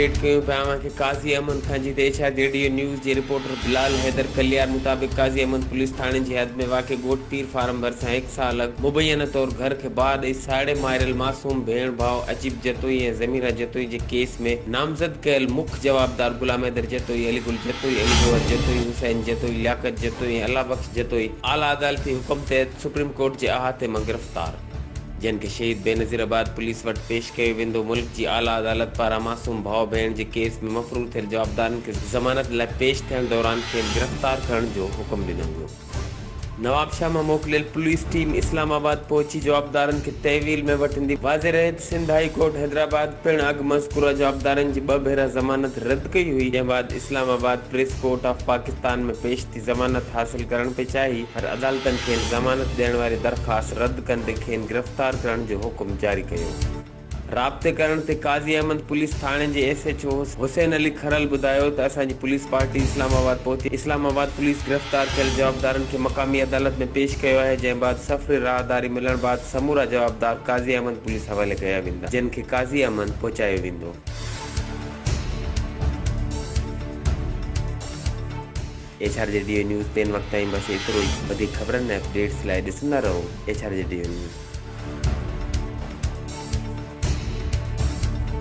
Update कयूं पिया कि काज़ी अमन खां जी रेडियो न्यूज़ के रिपोर्टर बिलाल हैदर कलियार मुताबिक काज़ी अमन पुलिस थाने की हद में वाक़ गोट पीर फार्म भरसा 1 साल अग मुबैना तौर घर के बाद साड़े मारियल मासूम भेण भाव अजीब जतोई और ज़मीरा जतोई के केस में नामजद कयल मुख्य जवाबदार गुलाम हैदर जतोई, अलीगुल जतोई, अली जोहर जतोई, हुसैन जतोई, लियाकत जतोई, अल्लाह बख्श जतोई आला अदालती हुक्म तहत सुप्रीम कोर्ट के अहाते में गिरफ्तार, जिन के शहीद बेनज़ीराबाद पुलिस वट पेश किया वेंदो। मुल्क की आला अदालत पारा मासूम भाव भेण के केस में मफरूर थियल जवाबदारन के जमानत लाइ पेश थियण दौरान खेन गिरफ्तार करण जो हुक्म ॾिनो वियो। नवाबशाह में मोकलियल पुलिस टीम इस्लामाबाद पहुंची जवाबदारन के तहवील में वठंदी। वाज़े रहे सिंध हाई कोर्ट हैदराबाद पिण अग मज़कूरा जवाबदारन की 2 भेरा जमानत रद्द कई हुई, जंहिं बाद Islamabad press court of Pakistan में पेश थी जमानत हासिल करण पे चाही, पर अदालतन खेन जमानत ॾियण वारी दरख़्वास्त रद्द कंदे खेन गिरफ्तार करण जो हुक्म जारी कयो। राब्ते करण ते काज़ी अहमद पुलिस थाने के SHO हुसैन अली खरल बुधायो तो असांजी पुलिस पार्टी इस्लामाबाद पहुंची। इस्लामाबाद पुलिस गिरफ्तार कयल जवाबदारन के मकामी अदालत में पेश किया है, जंहिं बाद सफ़री राहदारी मिलण बाद समूरा जवाबदार काज़ी अहमद पुलिस हवाले कया वेंदा, जिन खे काज़ी अहमद पहुंचायो वेंदो। HRJDO न्यूज़ 3 वक्त ताईं बस एतिरो ई। वधीक ख़बरनि ऐं अपडेट्स लाइ ॾिसंदा रहो HRJDO न्यूज़।